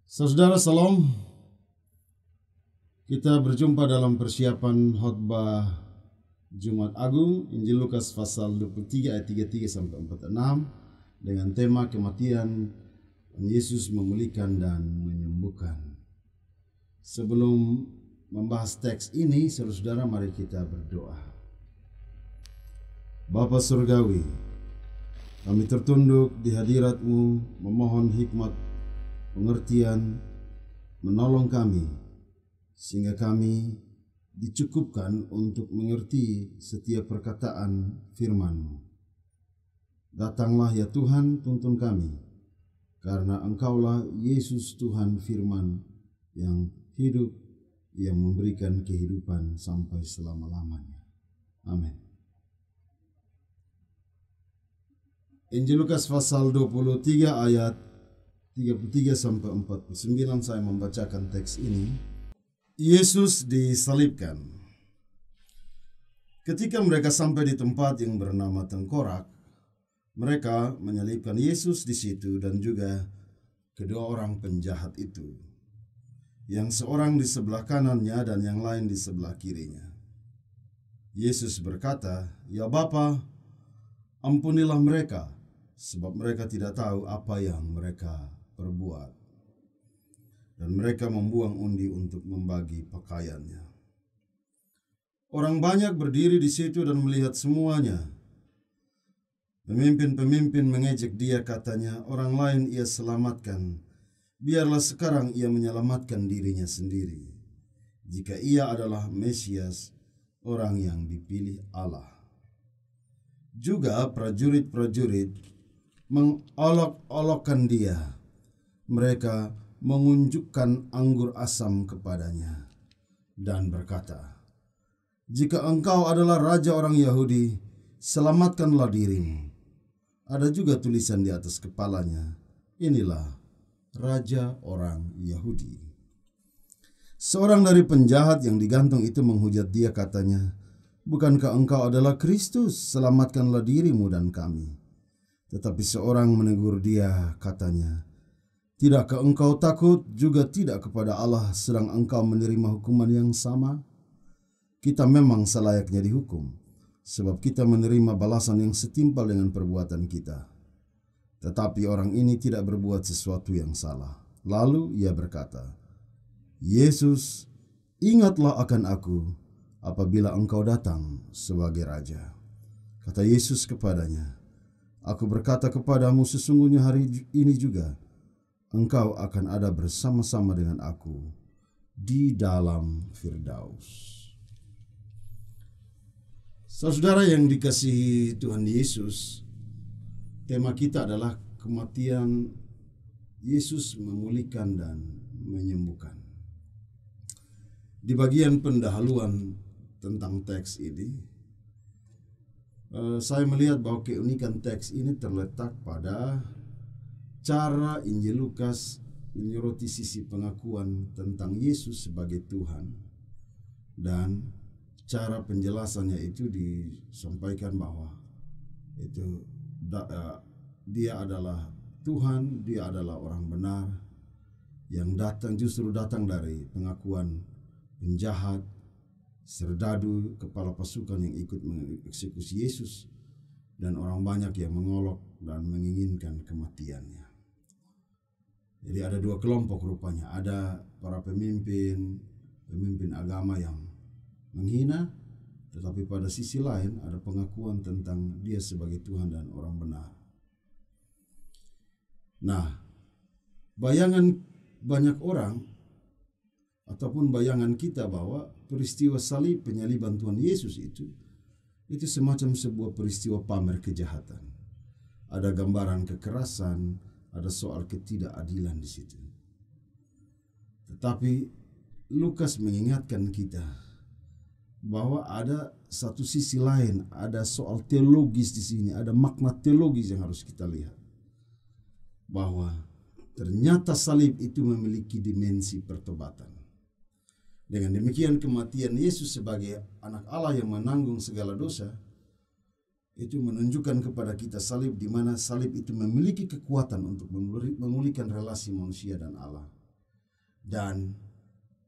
Saudara Salam, kita berjumpa dalam persiapan khotbah Jumat Agung, Injil Lukas pasal 23 ayat 33 sampai 46 dengan tema kematian Yesus memulihkan dan menyembuhkan. Sebelum membahas teks ini, saudara-saudara, mari kita berdoa. Bapa Surgawi, kami tertunduk di hadirat-Mu memohon hikmat pengertian, menolong kami sehingga kami dicukupkan untuk mengerti setiap perkataan firman-Mu. Datanglah ya Tuhan, tuntun kami, karena Engkaulah Yesus Tuhan firman yang hidup, yang memberikan kehidupan sampai selama-lamanya. Amin. Injil Lukas pasal 23 ayat 33 sampai 49 saya membacakan teks ini. Yesus disalibkan. Ketika mereka sampai di tempat yang bernama Tengkorak, mereka menyalibkan Yesus di situ dan juga kedua orang penjahat itu, yang seorang di sebelah kanannya dan yang lain di sebelah kirinya. Yesus berkata, "Ya Bapa, ampunilah mereka, sebab mereka tidak tahu apa yang mereka perbuat." Dan mereka membuang undi untuk membagi pakaiannya. Orang banyak berdiri di situ dan melihat semuanya. Pemimpin-pemimpin mengejek dia, katanya, "Orang lain ia selamatkan, biarlah sekarang ia menyelamatkan dirinya sendiri, jika ia adalah Mesias, orang yang dipilih Allah." Juga prajurit-prajurit mengolok-olokkan dia. Mereka mengunjukkan anggur asam kepadanya dan berkata, "Jika engkau adalah raja orang Yahudi, selamatkanlah dirimu." Ada juga tulisan di atas kepalanya, "Inilah raja orang Yahudi." Seorang dari penjahat yang digantung itu menghujat dia, katanya, "Bukankah engkau adalah Kristus? Selamatkanlah dirimu dan kami." Tetapi seorang menegur dia, katanya, "Tidakkah engkau takut juga tidak kepada Allah, sedang engkau menerima hukuman yang sama? Kita memang selayaknya dihukum, sebab kita menerima balasan yang setimpal dengan perbuatan kita. Tetapi orang ini tidak berbuat sesuatu yang salah." Lalu ia berkata, "Yesus, ingatlah akan aku apabila engkau datang sebagai raja." Kata Yesus kepadanya, "Aku berkata kepadamu, sesungguhnya hari ini juga engkau akan ada bersama-sama dengan aku di dalam Firdaus." Saudara yang dikasihi Tuhan Yesus, tema kita adalah kematian Yesus memulihkan dan menyembuhkan. Di bagian pendahuluan tentang teks ini, saya melihat bahwa keunikan teks ini terletak pada cara Injil Lukas menyoroti sisi pengakuan tentang Yesus sebagai Tuhan, dan cara penjelasannya itu disampaikan bahwa dia adalah Tuhan, dia adalah orang benar yang justru datang dari pengakuan penjahat, serdadu, kepala pasukan yang ikut mengeksekusi Yesus, dan orang banyak yang mengolok dan menginginkan kematiannya. Jadi ada dua kelompok rupanya. Ada para pemimpin agama yang menghina, tetapi pada sisi lain ada pengakuan tentang dia sebagai Tuhan dan orang benar. Nah, bayangan banyak orang ataupun bayangan kita bahwa peristiwa salib, penyaliban Tuhan Yesus itu semacam sebuah peristiwa pamer kejahatan. Ada gambaran kekerasan, ada soal ketidakadilan di situ. Tetapi Lukas mengingatkan kita bahwa ada satu sisi lain, ada soal teologis di sini, ada makna teologis yang harus kita lihat. Bahwa ternyata salib itu memiliki dimensi pertobatan. Dengan demikian kematian Yesus sebagai anak Allah yang menanggung segala dosa itu menunjukkan kepada kita di mana salib itu memiliki kekuatan untuk memulihkan relasi manusia dan Allah. Dan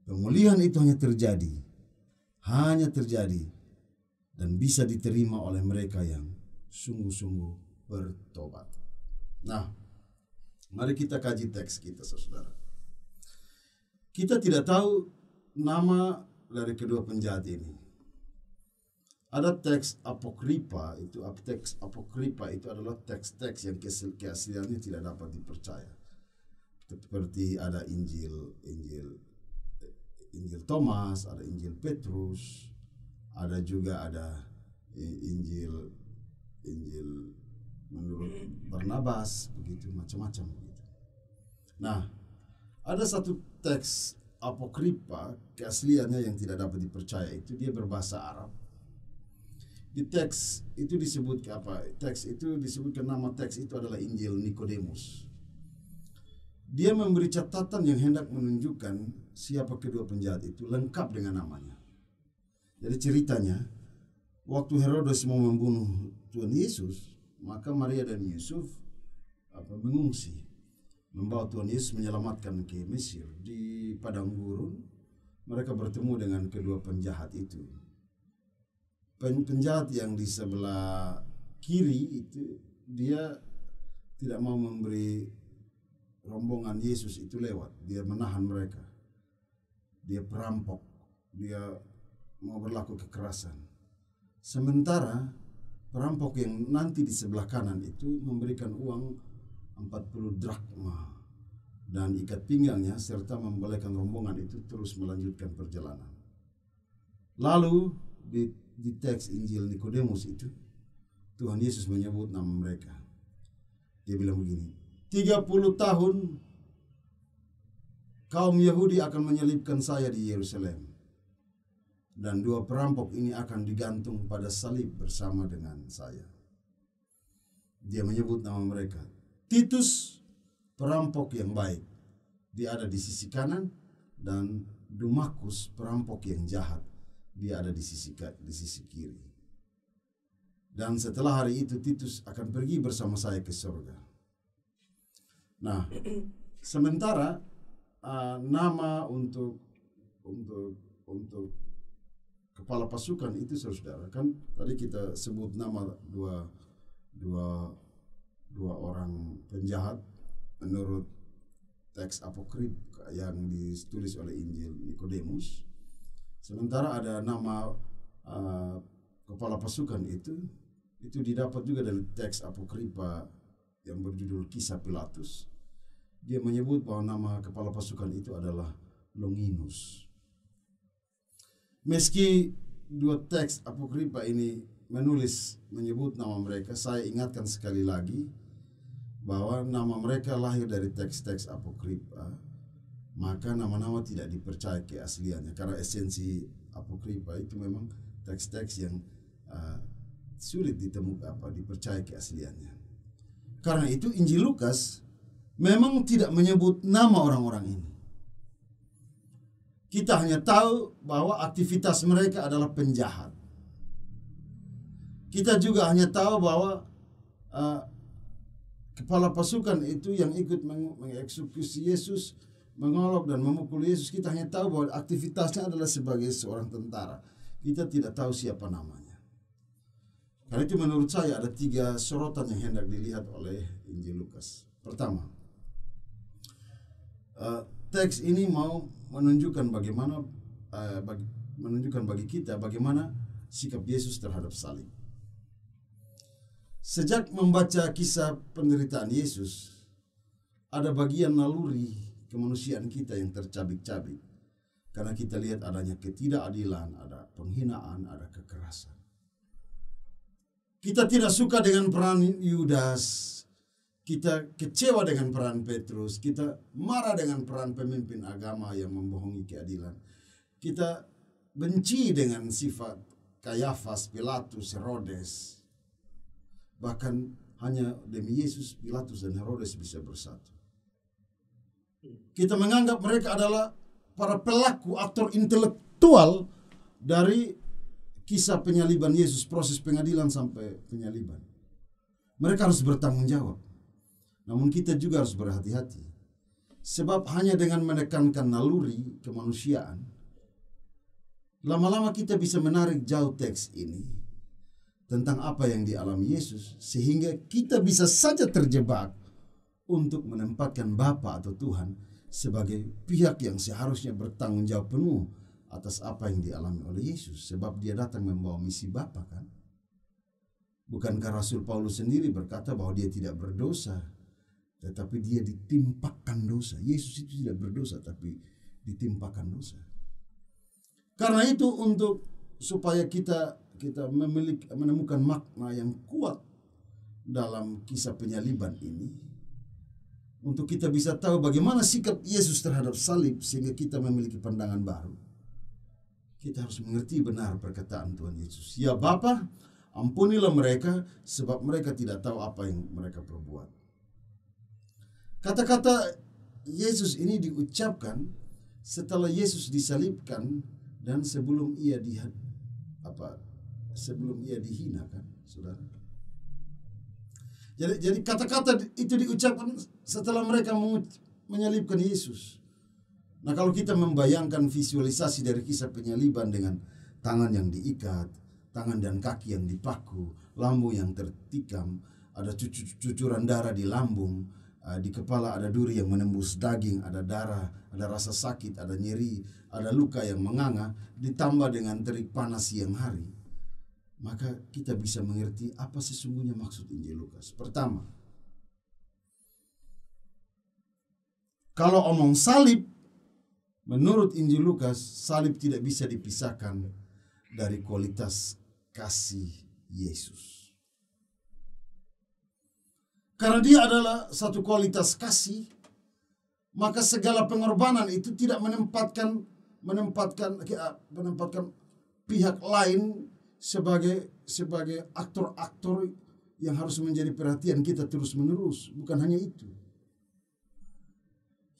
pemulihan itu hanya terjadi dan bisa diterima oleh mereka yang sungguh-sungguh bertobat. Nah, mari kita kaji teks kita, saudara. Kita tidak tahu nama dari kedua penjahat ini. Ada teks apokripa, itu adalah teks-teks yang keasliannya tidak dapat dipercaya. Seperti ada Injil Thomas, ada Injil Petrus, ada juga Injil menurut Barnabas, begitu macam-macam begitu. Nah, ada satu teks apokripa keasliannya yang tidak dapat dipercaya, itu dia berbahasa Arab. Di teks itu disebut apa? Teks itu disebutkan, nama teks itu adalah Injil Nikodemus. Dia memberi catatan yang hendak menunjukkan siapa kedua penjahat itu, lengkap dengan namanya. Jadi ceritanya, waktu Herodes mau membunuh Tuhan Yesus, maka Maria dan Yusuf mengungsi, membawa Tuhan Yesus menyelamatkan ke Mesir. Di padang gurun mereka bertemu dengan kedua penjahat itu. Penjahat yang di sebelah kiri itu, dia tidak mau memberi rombongan Yesus itu lewat. Dia menahan mereka. Dia perampok. Dia mau berlaku kekerasan. Sementara perampok yang nanti di sebelah kanan itu memberikan uang 40 drakma dan ikat pinggangnya, serta membolehkan rombongan itu terus melanjutkan perjalanan. Lalu di teks Injil Nikodemus itu, Tuhan Yesus menyebut nama mereka. Dia bilang begini, 30 tahun kaum Yahudi akan menyelibkan saya di Yerusalem, dan dua perampok ini akan digantung pada salib bersama dengan saya. Dia menyebut nama mereka. Titus, perampok yang baik, dia ada di sisi kanan, dan Dumakus, perampok yang jahat, dia ada di sisi kiri. Dan setelah hari itu Titus akan pergi bersama saya ke surga. Nah, sementara nama untuk kepala pasukan itu, saudara, kan tadi kita sebut nama dua orang penjahat menurut teks apokrif yang ditulis oleh Injil Nikodemus. Sementara ada nama kepala pasukan itu didapat juga dari teks apokrifa yang berjudul Kisah Pilatus. Dia menyebut bahwa nama kepala pasukan itu adalah Longinus. Meski dua teks apokrifa ini menyebut nama mereka, saya ingatkan sekali lagi bahwa nama mereka lahir dari teks-teks apokrifa, maka nama-nama tidak dipercaya keasliannya, karena esensi apokrifa itu memang teks-teks yang sulit dipercaya keasliannya. Karena itu Injil Lukas memang tidak menyebut nama orang-orang ini. Kita hanya tahu bahwa aktivitas mereka adalah penjahat. Kita juga hanya tahu bahwa kepala pasukan itu yang ikut mengeksekusi Yesus, mengolok dan memukul Yesus, kita hanya tahu bahwa aktivitasnya adalah sebagai seorang tentara. Kita tidak tahu siapa namanya. Karena itu menurut saya ada 3 sorotan yang hendak dilihat oleh Injil Lukas. Pertama, teks ini mau menunjukkan bagi kita bagaimana sikap Yesus terhadap salib. Sejak membaca kisah penderitaan Yesus, ada bagian naluri kemanusiaan kita yang tercabik-cabik. Karena kita lihat adanya ketidakadilan, ada penghinaan, ada kekerasan. Kita tidak suka dengan peran Yudas, kita kecewa dengan peran Petrus, kita marah dengan peran pemimpin agama yang membohongi keadilan. Kita benci dengan sifat Kayafas, Pilatus, Herodes. Bahkan hanya demi Yesus, Pilatus dan Herodes bisa bersatu. Kita menganggap mereka adalah para pelaku, aktor intelektual dari kisah penyaliban Yesus, proses pengadilan sampai penyaliban. Mereka harus bertanggung jawab. Namun kita juga harus berhati-hati. Sebab hanya dengan menekankan naluri kemanusiaan, lama-lama kita bisa menarik jauh teks ini tentang apa yang dialami Yesus, sehingga kita bisa saja terjebak untuk menempatkan Bapa atau Tuhan sebagai pihak yang seharusnya bertanggung jawab penuh atas apa yang dialami oleh Yesus, sebab dia datang membawa misi Bapa, kan? Bukankah Rasul Paulus sendiri berkata bahwa dia tidak berdosa, tetapi dia ditimpakan dosa. Yesus itu tidak berdosa, tapi ditimpakan dosa. Karena itu, untuk supaya kita menemukan makna yang kuat dalam kisah penyaliban ini, untuk kita bisa tahu bagaimana sikap Yesus terhadap salib sehingga kita memiliki pandangan baru, kita harus mengerti benar perkataan Tuhan Yesus. Ya Bapa, ampunilah mereka sebab mereka tidak tahu apa yang mereka perbuat. Kata-kata Yesus ini diucapkan setelah Yesus disalibkan dan sebelum ia dihina, kan, saudara. Jadi kata-kata itu diucapkan setelah mereka menyalibkan Yesus. Nah, kalau kita membayangkan visualisasi dari kisah penyaliban dengan tangan yang diikat, tangan dan kaki yang dipaku, lambung yang tertikam, ada cucuran darah di lambung, di kepala ada duri yang menembus daging, ada darah, ada rasa sakit, ada nyeri, ada luka yang menganga, ditambah dengan terik panas siang hari, maka kita bisa mengerti apa sesungguhnya maksud Injil Lukas. Pertama, kalau omong salib, menurut Injil Lukas, salib tidak bisa dipisahkan dari kualitas kasih Yesus. Karena dia adalah satu kualitas kasih, maka segala pengorbanan itu tidak menempatkan pihak lain sebagai aktor-aktor yang harus menjadi perhatian kita terus-menerus. Bukan hanya itu.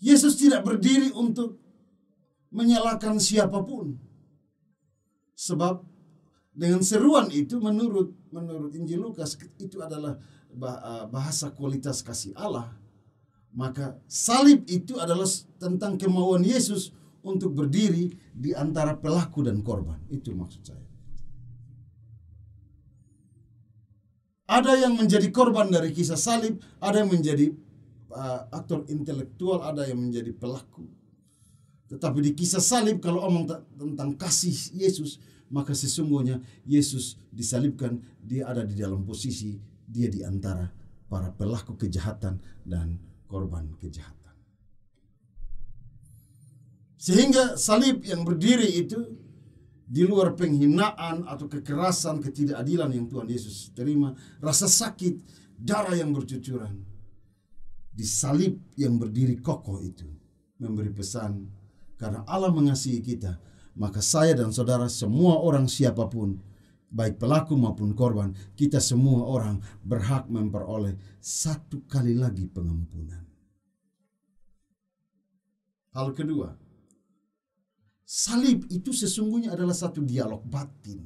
Yesus tidak berdiri untuk menyalahkan siapapun. Sebab dengan seruan itu menurut Injil Lukas itu adalah bahasa kualitas kasih Allah. Maka salib itu adalah tentang kemauan Yesus untuk berdiri di antara pelaku dan korban. Itu maksud saya. Ada yang menjadi korban dari kisah salib, ada yang menjadi aktor intelektual, ada yang menjadi pelaku. Tetapi di kisah salib, kalau omong tentang kasih Yesus, maka sesungguhnya Yesus disalibkan, dia ada di dalam posisi dia di antara para pelaku kejahatan dan korban kejahatan. Sehingga salib yang berdiri itu di luar penghinaan atau kekerasan, ketidakadilan yang Tuhan Yesus terima, rasa sakit, darah yang bercucuran, di salib yang berdiri kokoh itu memberi pesan, karena Allah mengasihi kita, maka saya dan saudara, semua orang siapapun, baik pelaku maupun korban, kita semua orang berhak memperoleh satu kali lagi pengampunan. Hal kedua, salib itu sesungguhnya adalah satu dialog batin.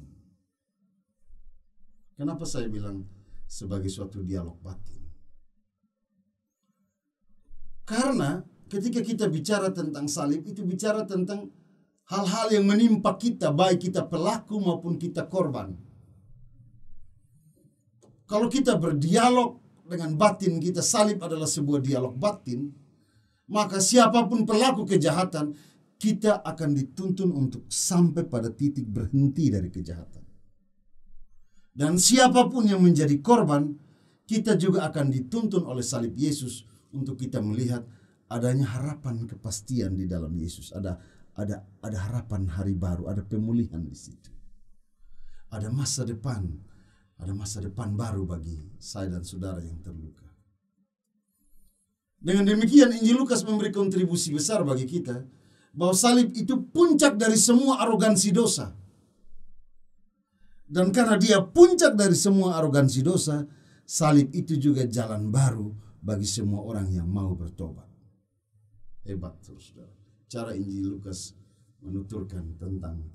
Kenapa saya bilang sebagai suatu dialog batin? Karena ketika kita bicara tentang salib, itu bicara tentang hal-hal yang menimpa kita, baik kita pelaku maupun kita korban. Kalau kita berdialog dengan batin kita, salib adalah sebuah dialog batin, maka siapapun pelaku kejahatan, kita akan dituntun untuk sampai pada titik berhenti dari kejahatan. Dan siapapun yang menjadi korban, kita juga akan dituntun oleh salib Yesus untuk kita melihat adanya harapan kepastian di dalam Yesus. Ada harapan hari baru, ada pemulihan di situ. Ada masa depan baru bagi saya dan saudara yang terluka. Dengan demikian Injil Lukas memberi kontribusi besar bagi kita bahwa salib itu puncak dari semua arogansi dosa. Dan karena dia puncak dari semua arogansi dosa, salib itu juga jalan baru bagi semua orang yang mau bertobat. Hebat, saudara. Cara Injil Lukas menuturkan tentang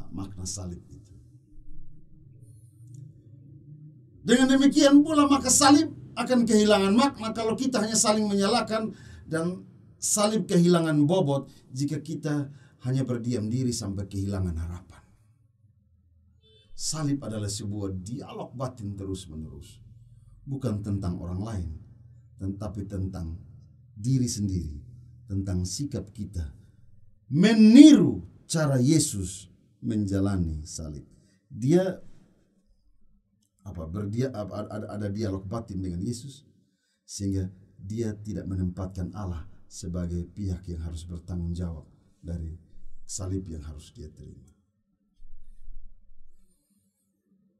makna salib itu. Dengan demikian pula maka salib akan kehilangan makna kalau kita hanya saling menyalahkan dan salib kehilangan bobot jika kita hanya berdiam diri sampai kehilangan harapan. Salib adalah sebuah dialog batin terus-menerus. Bukan tentang orang lain, tetapi tentang diri sendiri, tentang sikap kita meniru cara Yesus menjalani salib. Dia ada dialog batin dengan Yesus, sehingga dia tidak menempatkan Allah sebagai pihak yang harus bertanggung jawab dari salib yang harus dia terima.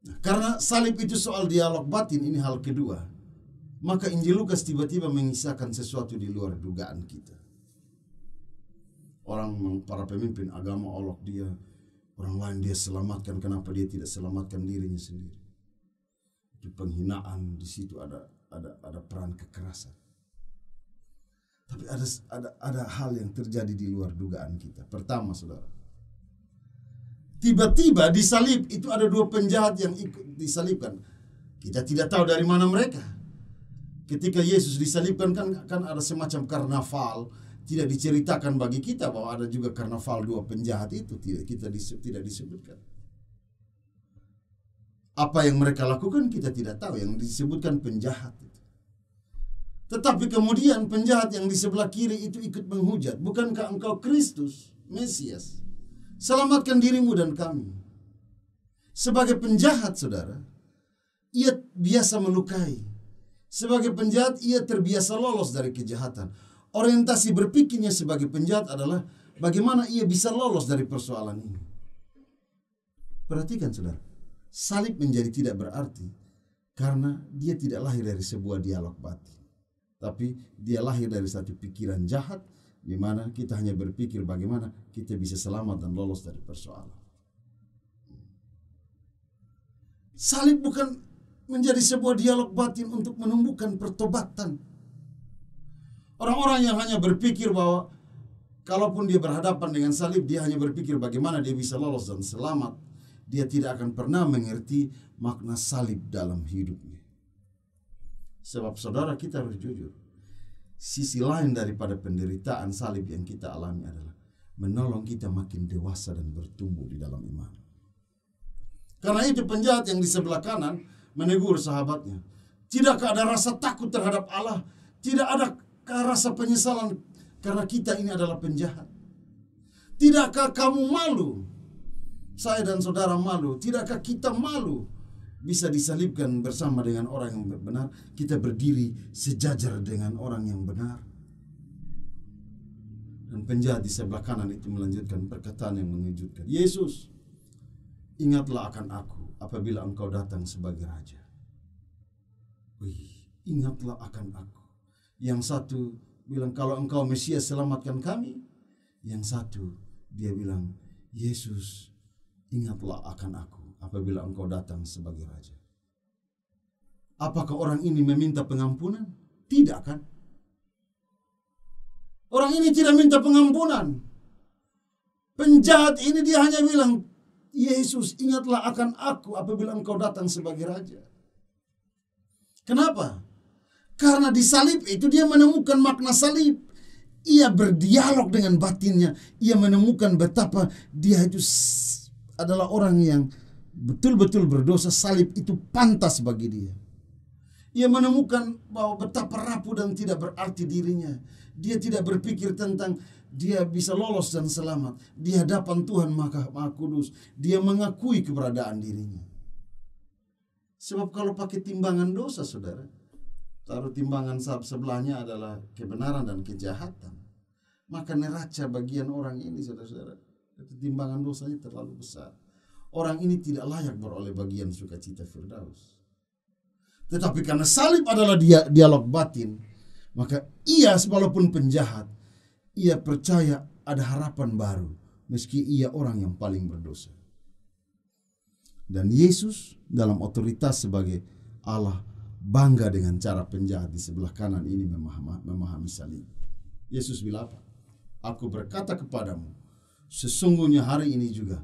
Nah, karena salib itu soal dialog batin, ini hal kedua, maka Injil Lukas tiba-tiba mengisahkan sesuatu di luar dugaan kita. Para pemimpin agama olok dia, orang lain dia selamatkan, kenapa dia tidak selamatkan dirinya sendiri? Itu penghinaan, di situ ada peran kekerasan. Tapi ada hal yang terjadi di luar dugaan kita. Pertama, saudara, tiba-tiba di salib itu ada dua penjahat yang ikut disalibkan. Kita tidak tahu dari mana mereka. Ketika Yesus disalibkan kan ada semacam karnaval. Tidak diceritakan bagi kita bahwa ada juga karnaval dua penjahat itu. Tidak disebutkan. Apa yang mereka lakukan kita tidak tahu. Yang disebutkan penjahat itu. Tetapi kemudian penjahat yang di sebelah kiri itu ikut menghujat. Bukankah engkau Kristus, Mesias? Selamatkan dirimu dan kami. Sebagai penjahat, saudara, ia biasa melukai. Sebagai penjahat, ia terbiasa lolos dari kejahatan. Orientasi berpikirnya sebagai penjahat adalah bagaimana ia bisa lolos dari persoalan ini. Perhatikan, saudara, salib menjadi tidak berarti karena dia tidak lahir dari sebuah dialog batin. Tapi dia lahir dari satu pikiran jahat, di mana kita hanya berpikir bagaimana kita bisa selamat dan lolos dari persoalan. Salib bukan menjadi sebuah dialog batin untuk menumbuhkan pertobatan. Orang-orang yang hanya berpikir bahwa kalaupun dia berhadapan dengan salib, dia hanya berpikir bagaimana dia bisa lolos dan selamat. Dia tidak akan pernah mengerti makna salib dalam hidupnya. Sebab saudara, kita harus jujur. Sisi lain daripada penderitaan salib yang kita alami adalah menolong kita makin dewasa dan bertumbuh di dalam iman. Karena itu penjahat yang di sebelah kanan menegur sahabatnya. Tidakkah ada rasa takut terhadap Allah? Tidak ada rasa penyesalan karena kita ini adalah penjahat? Tidakkah kamu malu? Saya dan saudara malu. Tidakkah kita malu bisa disalibkan bersama dengan orang yang benar? Kita berdiri sejajar dengan orang yang benar. Dan penjahat di sebelah kanan itu melanjutkan perkataan yang mengejutkan. Yesus, ingatlah akan aku apabila engkau datang sebagai raja. Ingatlah akan aku. Yang satu bilang, kalau engkau Mesias selamatkan kami. Yang satu dia bilang, Yesus, ingatlah akan aku apabila engkau datang sebagai raja. Apakah orang ini meminta pengampunan? Tidak, kan? Orang ini tidak minta pengampunan. Penjahat ini dia hanya bilang, Yesus, ingatlah akan aku apabila engkau datang sebagai raja. Kenapa? Karena di salib itu dia menemukan makna salib. Ia berdialog dengan batinnya. Ia menemukan betapa dia itu adalah orang yang betul-betul berdosa. Salib itu pantas bagi dia. Ia menemukan bahwa betapa rapuh dan tidak berarti dirinya. Dia tidak berpikir tentang dia bisa lolos dan selamat di hadapan Tuhan Maha Kudus. Dia mengakui keberadaan dirinya. Sebab kalau pakai timbangan dosa, saudara, taruh timbangan sebelahnya adalah kebenaran dan kejahatan, maka neraca bagian orang ini, saudara-saudara, itu timbangan dosanya terlalu besar. Orang ini tidak layak beroleh bagian sukacita Firdaus. Tetapi karena salib adalah dialog batin, maka ia walaupun penjahat, ia percaya ada harapan baru meski ia orang yang paling berdosa. Dan Yesus dalam otoritas sebagai Allah bangga dengan cara penjahat di sebelah kanan ini memahami salib. Yesus bilang apa? Aku berkata kepadamu, sesungguhnya hari ini juga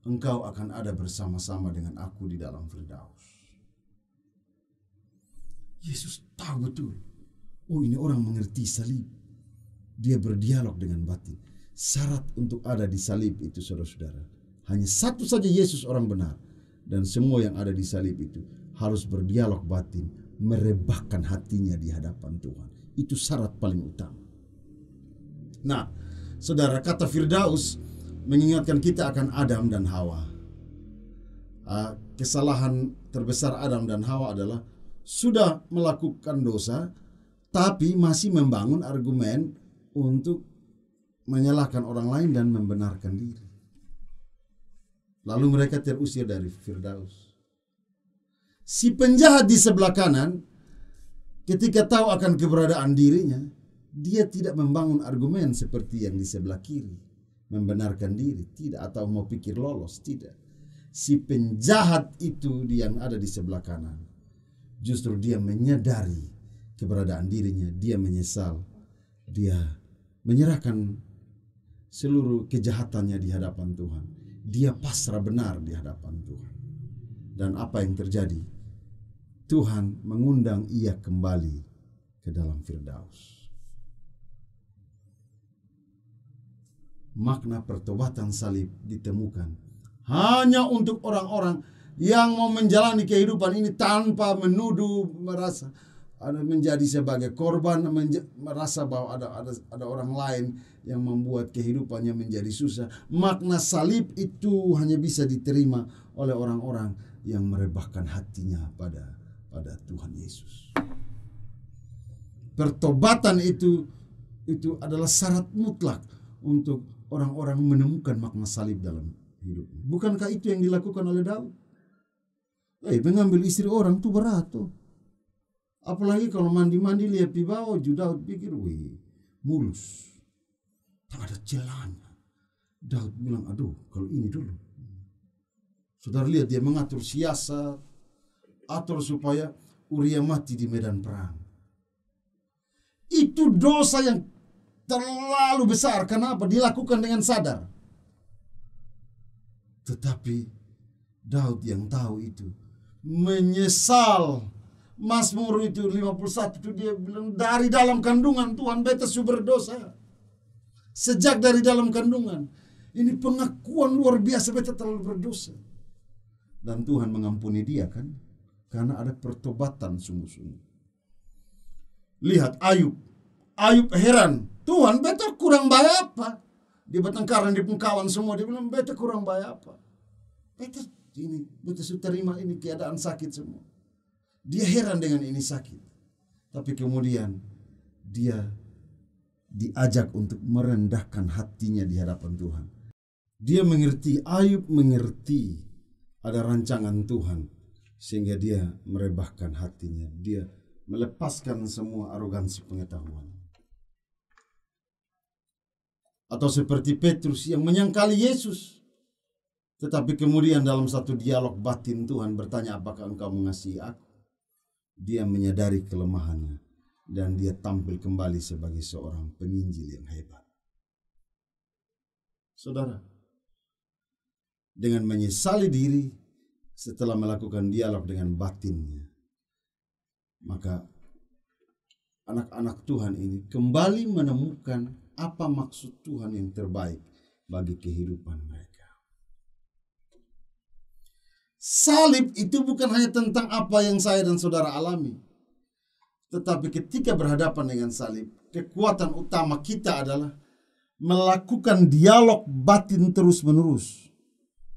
engkau akan ada bersama-sama dengan aku di dalam Firdaus. Yesus tahu betul, oh ini orang mengerti salib. Dia berdialog dengan batin. Syarat untuk ada di salib itu, saudara-saudara, hanya satu saja, Yesus orang benar. Dan semua yang ada di salib itu harus berdialog batin, merebahkan hatinya di hadapan Tuhan. Itu syarat paling utama. Nah, saudara, kata Firdaus mengingatkan kita akan Adam dan Hawa. Kesalahan terbesar Adam dan Hawa adalah sudah melakukan dosa, tapi masih membangun argumen untuk menyalahkan orang lain dan membenarkan diri. Lalu mereka terusir dari Firdaus. Si penjahat di sebelah kanan, ketika tahu akan keberadaan dirinya, dia tidak membangun argumen seperti yang di sebelah kiri, membenarkan diri, tidak, atau mau pikir lolos, tidak. Si penjahat itu yang ada di sebelah kanan, justru dia menyadari keberadaan dirinya, dia menyesal, dia menyerahkan seluruh kejahatannya di hadapan Tuhan. Dia pasrah benar di hadapan Tuhan. Dan apa yang terjadi? Tuhan mengundang ia kembali ke dalam Firdaus. Makna pertobatan salib ditemukan hanya untuk orang-orang yang mau menjalani kehidupan ini tanpa menuduh, merasa ada menjadi sebagai korban, merasa bahwa ada orang lain yang membuat kehidupannya menjadi susah. Makna salib itu hanya bisa diterima oleh orang-orang yang merebahkan hatinya pada Tuhan Yesus. Pertobatan itu adalah syarat mutlak untuk orang-orang menemukan makna salib dalam hidup. Bukankah itu yang dilakukan oleh Daud? Mengambil istri orang itu berat tuh. Apalagi kalau mandi-mandi lihat di bawah, Daud pikir, mulus, tak ada celahnya. Daud bilang, aduh, kalau ini dulu. Saudara lihat, dia mengatur siasat, atur supaya Uria mati di medan perang. Itu dosa yang terlalu besar. Kenapa? Dilakukan dengan sadar. Tetapi Daud yang tahu itu menyesal. Mazmur itu 51 itu dia bilang, dari dalam kandungan Tuhan beta sudah berdosa. Sejak dari dalam kandungan. Ini pengakuan luar biasa, beta terlalu berdosa. Dan Tuhan mengampuni dia kan, karena ada pertobatan sungguh-sungguh. Lihat Ayub. Ayub heran, Tuhan beta kurang baik apa? Dia bertengkaran di pengkawan semua, dia bilang beta kurang baik apa? Beta sudah terima ini keadaan sakit semua. Dia heran dengan ini sakit. Tapi kemudian dia diajak untuk merendahkan hatinya di hadapan Tuhan. Dia mengerti, Ayub mengerti ada rancangan Tuhan. Sehingga dia merebahkan hatinya. Dia melepaskan semua arogansi pengetahuan. Atau seperti Petrus yang menyangkali Yesus. Tetapi kemudian dalam satu dialog batin Tuhan bertanya, apakah engkau mengasihi aku? Dia menyadari kelemahannya dan dia tampil kembali sebagai seorang penginjil yang hebat. Saudara, dengan menyesali diri setelah melakukan dialog dengan batinnya, maka anak-anak Tuhan ini kembali menemukan apa maksud Tuhan yang terbaik bagi kehidupan mereka. Salib itu bukan hanya tentang apa yang saya dan saudara alami. Tetapi ketika berhadapan dengan salib, kekuatan utama kita adalah melakukan dialog batin terus-menerus.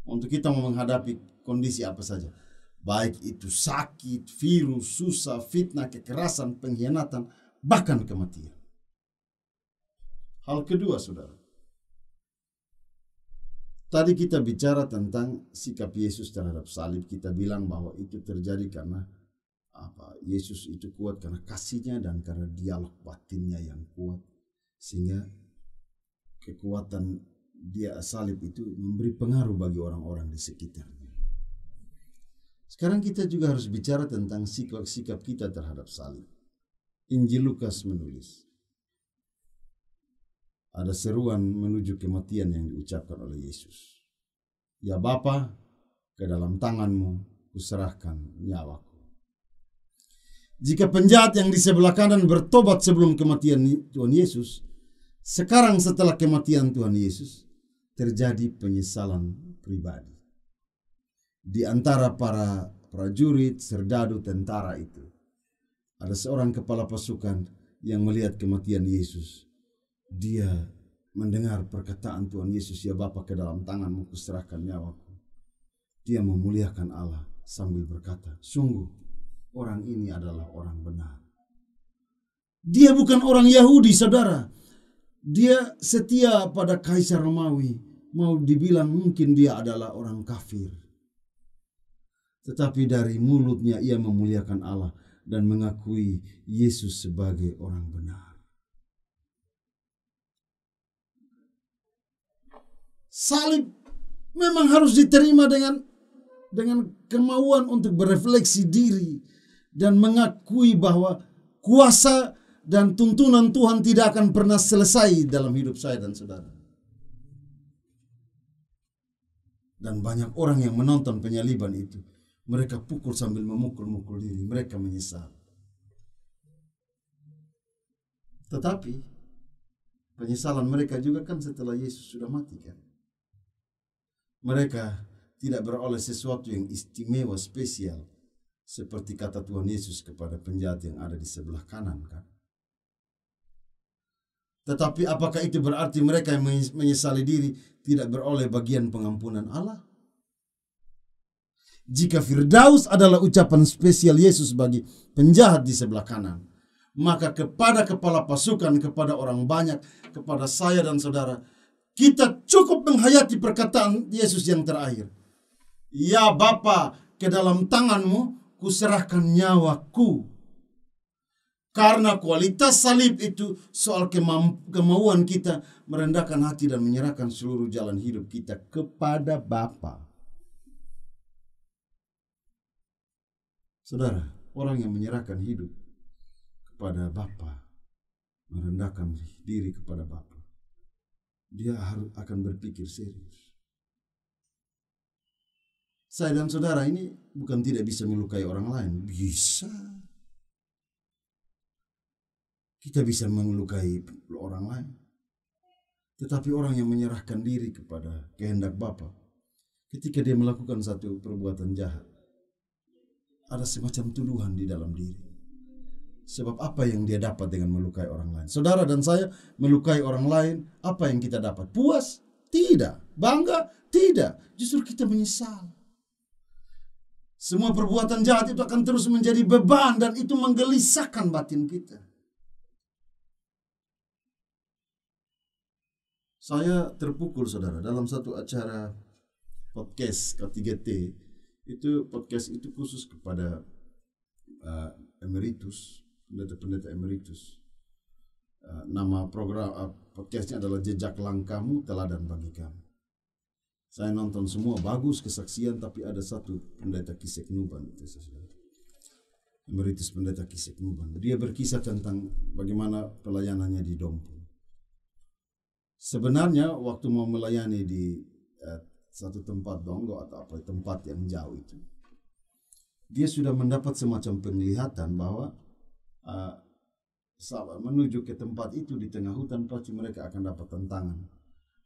Untuk kita menghadapi kondisi apa saja. Baik itu sakit, virus, susah, fitnah, kekerasan, pengkhianatan, bahkan kematian. Hal kedua, saudara. Tadi kita bicara tentang sikap Yesus terhadap salib. Kita bilang bahwa itu terjadi karena Yesus itu kuat karena kasihnya dan karena dialog batinnya yang kuat. Sehingga kekuatan dia salib itu memberi pengaruh bagi orang-orang di sekitarnya. Sekarang kita juga harus bicara tentang sikap kita terhadap salib. Injil Lukas menulis, ada seruan menuju kematian yang diucapkan oleh Yesus. Ya Bapa, ke dalam tanganmu kuserahkan nyawaku. Jika penjahat yang di sebelah kanan bertobat sebelum kematian Tuhan Yesus, Sekarang setelah kematian Tuhan Yesus, terjadi penyesalan pribadi di antara para prajurit, serdadu, tentara itu. Ada seorang kepala pasukan yang melihat kematian Yesus. Dia mendengar perkataan Tuhan Yesus, "Ya Bapa, ke dalam tanganmu kuserahkan nyawaku." Dia memuliakan Allah sambil berkata, "Sungguh orang ini adalah orang benar." Dia bukan orang Yahudi, saudara. Dia setia pada Kaisar Romawi. Mau dibilang mungkin dia adalah orang kafir. Tetapi dari mulutnya ia memuliakan Allah dan mengakui Yesus sebagai orang benar. Salib memang harus diterima dengan kemauan untuk berefleksi diri dan mengakui bahwa kuasa dan tuntunan Tuhan tidak akan pernah selesai dalam hidup saya dan saudara. Dan banyak orang yang menonton penyaliban itu, mereka pukul sambil memukul-mukul diri, mereka menyesal. Tetapi penyesalan mereka juga kan setelah Yesus sudah mati kan. Mereka tidak beroleh sesuatu yang istimewa, spesial, seperti kata Tuhan Yesus kepada penjahat yang ada di sebelah kanan kan. Tetapi apakah itu berarti mereka yang menyesali diri tidak beroleh bagian pengampunan Allah? Jika Firdaus adalah ucapan spesial Yesus bagi penjahat di sebelah kanan, maka kepada kepala pasukan, kepada orang banyak, kepada saya dan saudara, kita cukup menghayati perkataan Yesus yang terakhir. "Ya Bapa, ke dalam tanganmu kuserahkan nyawaku." Karena kualitas salib itu soal kemauan kita merendahkan hati dan menyerahkan seluruh jalan hidup kita kepada Bapa. Saudara, orang yang menyerahkan hidup kepada Bapa, merendahkan diri kepada Bapa, dia akan berpikir serius. Saya dan saudara ini bukan tidak bisa melukai orang lain, bisa. Kita bisa melukai orang lain. Tetapi orang yang menyerahkan diri kepada kehendak Bapa, ketika dia melakukan satu perbuatan jahat, ada semacam tuduhan di dalam diri. Sebab apa yang dia dapat dengan melukai orang lain? Saudara dan saya melukai orang lain, apa yang kita dapat? Puas? Tidak. Bangga? Tidak. Justru kita menyesal. Semua perbuatan jahat itu akan terus menjadi beban dan itu menggelisahkan batin kita. Saya terpukul, saudara, dalam satu acara podcast K3T. Podcast itu khusus kepada emeritus, pendeta-pendeta emeritus. Nama program podcastnya adalah "Jejak Langkahmu, Teladan Bagi Kami". Saya nonton semua, bagus kesaksian, tapi ada satu pendeta Kisek Nuban, emeritus pendeta Kisek Nuban. Dia berkisah tentang bagaimana pelayanannya di Dompu. Sebenarnya waktu mau melayani di satu tempat Donggo atau apa tempat yang jauh itu, dia sudah mendapat semacam penglihatan bahwa menuju ke tempat itu di tengah hutan pasti mereka akan dapat tantangan.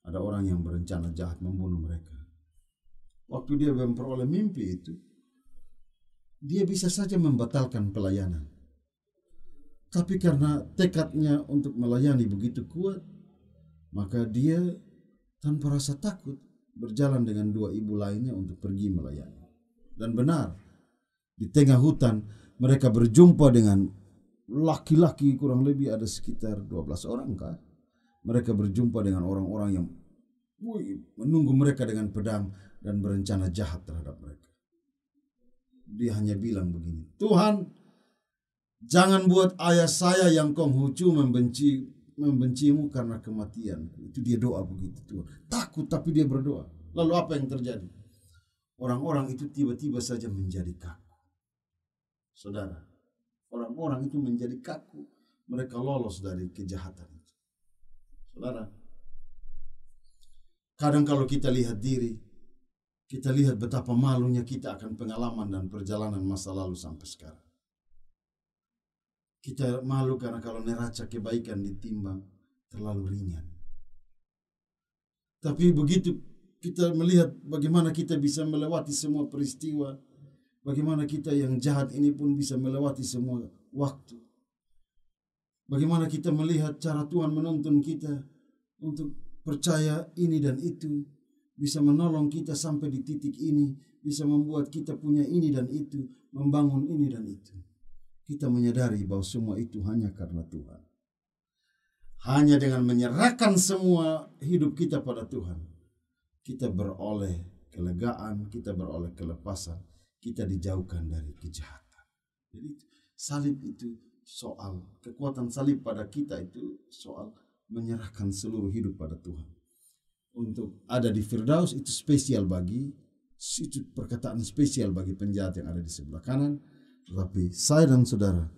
Ada orang yang berencana jahat membunuh mereka. Waktu dia memperoleh mimpi itu, dia bisa saja membatalkan pelayanan. Tapi karena tekadnya untuk melayani begitu kuat, maka dia tanpa rasa takut berjalan dengan dua ibu lainnya untuk pergi melayani. Dan benar, di tengah hutan mereka berjumpa dengan laki-laki, kurang lebih ada sekitar 12 orang kan. Mereka berjumpa dengan orang-orang yang menunggu mereka dengan pedang dan berencana jahat terhadap mereka. Dia hanya bilang begini, "Tuhan, jangan buat ayah saya yang Konghucu membencimu karena kematian." Itu dia doa begitu, Tuhan. Takut tapi dia berdoa. Lalu apa yang terjadi? Orang-orang itu tiba-tiba saja menjadi kaku. Saudara, orang-orang itu menjadi kaku. Mereka lolos dari kejahatan itu. Saudara, kadang kalau kita lihat diri, kita lihat betapa malunya kita akan pengalaman dan perjalanan masa lalu sampai sekarang. Kita malu karena kalau neraca kebaikan ditimbang, terlalu ringan. Tapi begitu kita melihat bagaimana kita bisa melewati semua peristiwa, bagaimana kita yang jahat ini pun bisa melewati semua waktu. Bagaimana kita melihat cara Tuhan menuntun kita untuk percaya ini dan itu, bisa menolong kita sampai di titik ini, bisa membuat kita punya ini dan itu, membangun ini dan itu. Kita menyadari bahwa semua itu hanya karena Tuhan. Hanya dengan menyerahkan semua hidup kita pada Tuhan, kita beroleh kelegaan, kita beroleh kelepasan, kita dijauhkan dari kejahatan. Jadi salib itu soal, kekuatan salib pada kita itu soal menyerahkan seluruh hidup pada Tuhan. Untuk ada di Firdaus itu spesial bagi, itu perkataan spesial bagi penjahat yang ada di sebelah kanan. Tetapi saya dan saudara,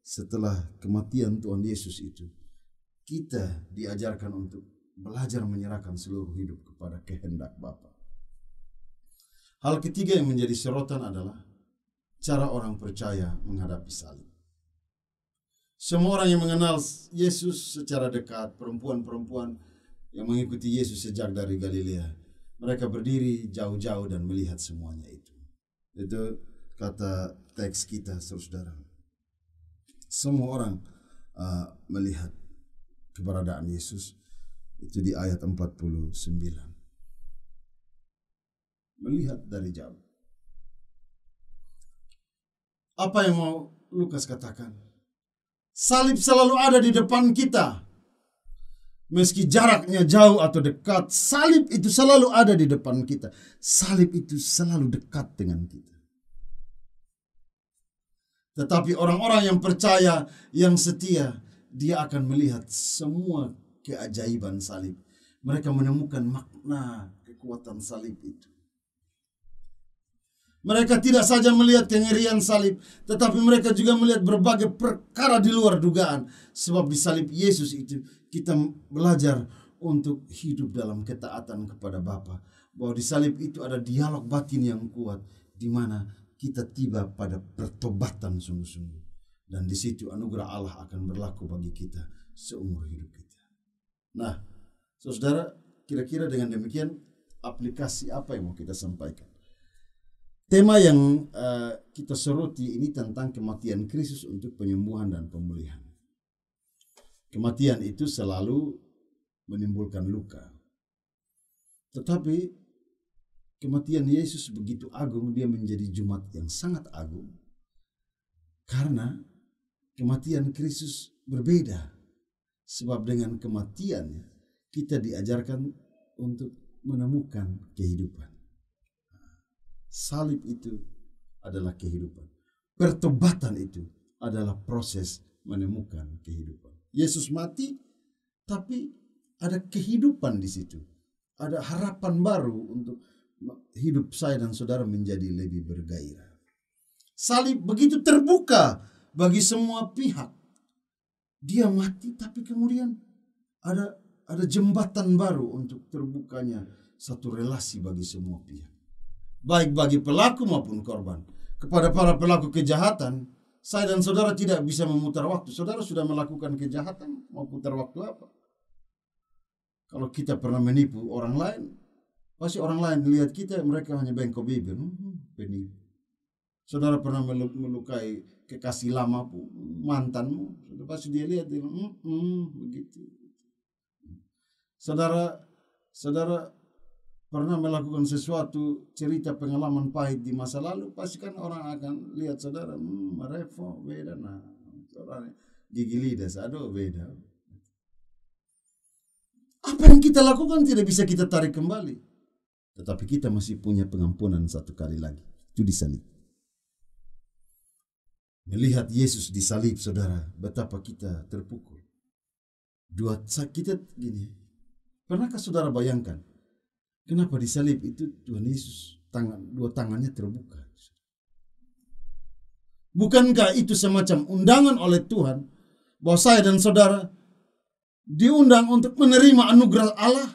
setelah kematian Tuhan Yesus itu, kita diajarkan untuk belajar menyerahkan seluruh hidup kepada kehendak Bapa. Hal ketiga yang menjadi sorotan adalah cara orang percaya menghadapi salib. Semua orang yang mengenal Yesus secara dekat, perempuan-perempuan yang mengikuti Yesus sejak dari Galilea, mereka berdiri jauh-jauh dan melihat semuanya itu. Itu kata teks kita, saudara. Semua orang melihat keberadaan Yesus, itu di ayat 49. Melihat dari jauh. Apa yang mau Lukas katakan? Salib selalu ada di depan kita. Meski jaraknya jauh atau dekat, salib itu selalu ada di depan kita. Salib itu selalu dekat dengan kita. Tetapi orang-orang yang percaya, yang setia, dia akan melihat semua keajaiban salib. Mereka menemukan makna kekuatan salib itu. Mereka tidak saja melihat kengerian salib, tetapi mereka juga melihat berbagai perkara di luar dugaan. Sebab di salib Yesus itu kita belajar untuk hidup dalam ketaatan kepada Bapa. Bahwa di salib itu ada dialog batin yang kuat, di mana kita tiba pada pertobatan sungguh-sungguh. Dan di situ anugerah Allah akan berlaku bagi kita seumur hidup kita. Nah, saudara, kira-kira dengan demikian aplikasi apa yang mau kita sampaikan? Tema yang kita soroti ini tentang kematian Kristus untuk penyembuhan dan pemulihan. Kematian itu selalu menimbulkan luka. Tetapi kematian Yesus begitu agung, dia menjadi jumat yang sangat agung. Karena kematian Kristus berbeda. Sebab dengan kematiannya kita diajarkan untuk menemukan kehidupan. Salib itu adalah kehidupan. Pertobatan itu adalah proses menemukan kehidupan. Yesus mati, tapi ada kehidupan di situ. Ada harapan baru untuk hidup saya dan saudara menjadi lebih bergairah. Salib begitu terbuka bagi semua pihak. Dia mati, tapi kemudian ada jembatan baru untuk terbukanya satu relasi bagi semua pihak. Baik bagi pelaku maupun korban. Kepada para pelaku kejahatan, saya dan saudara tidak bisa memutar waktu. Saudara sudah melakukan kejahatan, mau putar waktu apa? Kalau kita pernah menipu orang lain, pasti orang lain lihat kita, mereka hanya bengkok bibir. Penipu. Saudara pernah melukai kekasih lama pun, mantanmu, pasti dia lihat, dia begitu. Saudara pernah melakukan sesuatu, cerita pengalaman pahit di masa lalu, pasti kan orang akan lihat saudara, Revo beda, nah orang gigi lidah, aduh beda. Apa yang kita lakukan tidak bisa kita tarik kembali, tetapi kita masih punya pengampunan satu kali lagi, itu disalib. Melihat Yesus disalib, saudara, betapa kita terpukul. Kita gini, pernahkah saudara bayangkan? Kenapa di salib itu Tuhan Yesus dua tangannya terbuka? Bukankah itu semacam undangan oleh Tuhan bahwa saya dan saudara diundang untuk menerima anugerah Allah?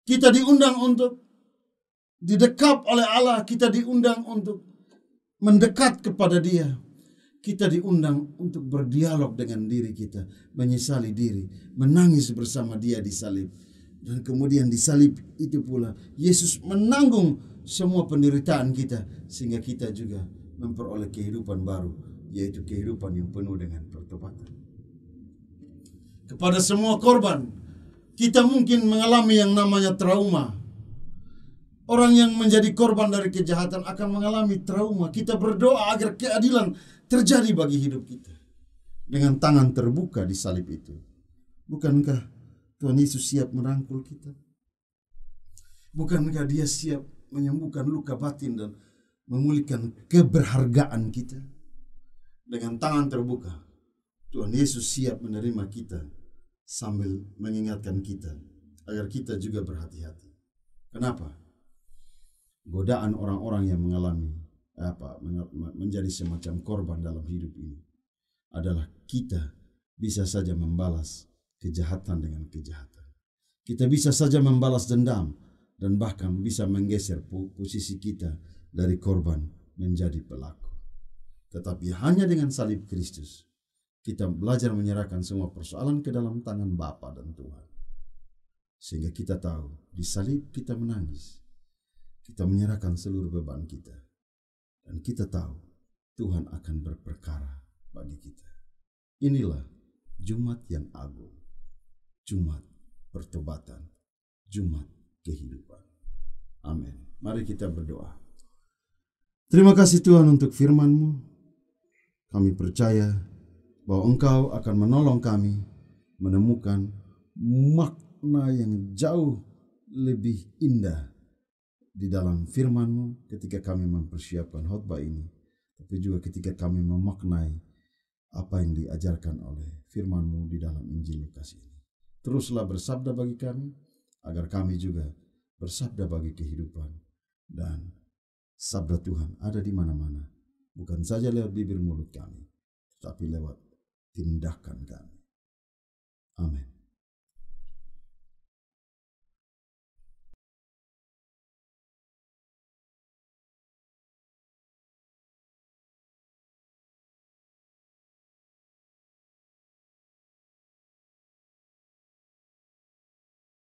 Kita diundang untuk didekap oleh Allah, kita diundang untuk mendekat kepada Dia. Kita diundang untuk berdialog dengan diri kita, menyesali diri, menangis bersama Dia di salib. Dan kemudian di salib itu pula Yesus menanggung semua penderitaan kita, sehingga kita juga memperoleh kehidupan baru, yaitu kehidupan yang penuh dengan pertobatan. Kepada semua korban, kita mungkin mengalami yang namanya trauma. Orang yang menjadi korban dari kejahatan akan mengalami trauma. Kita berdoa agar keadilan terjadi bagi hidup kita. Dengan tangan terbuka di salib itu. Bukankah Tuhan Yesus siap merangkul kita? Bukankah Dia siap menyembuhkan luka batin dan memulihkan keberhargaan kita? Dengan tangan terbuka, Tuhan Yesus siap menerima kita sambil mengingatkan kita agar kita juga berhati-hati. Kenapa? Godaan orang-orang yang mengalami menjadi semacam korban dalam hidup ini adalah kita bisa saja membalas kejahatan dengan kejahatan. Kita bisa saja membalas dendam dan bahkan bisa menggeser posisi kita dari korban menjadi pelaku. Tetapi hanya dengan salib Kristus kita belajar menyerahkan semua persoalan ke dalam tangan Bapa dan Tuhan. Sehingga kita tahu di salib kita menangis. Kita menyerahkan seluruh beban kita. Dan kita tahu Tuhan akan berperkara bagi kita. Inilah Jumat yang agung. Jumat pertobatan. Jumat kehidupan. Amin. Mari kita berdoa. Terima kasih Tuhan untuk firman-Mu. Kami percaya bahwa Engkau akan menolong kami menemukan makna yang jauh lebih indah di dalam firman-Mu ketika kami mempersiapkan khotbah ini, tapi juga ketika kami memaknai apa yang diajarkan oleh firman-Mu di dalam Injil Lukas ini. Teruslah bersabda bagi kami, agar kami juga bersabda bagi kehidupan, dan sabda Tuhan ada di mana-mana, bukan saja lewat bibir mulut kami, tetapi lewat tindakan kami. Amin.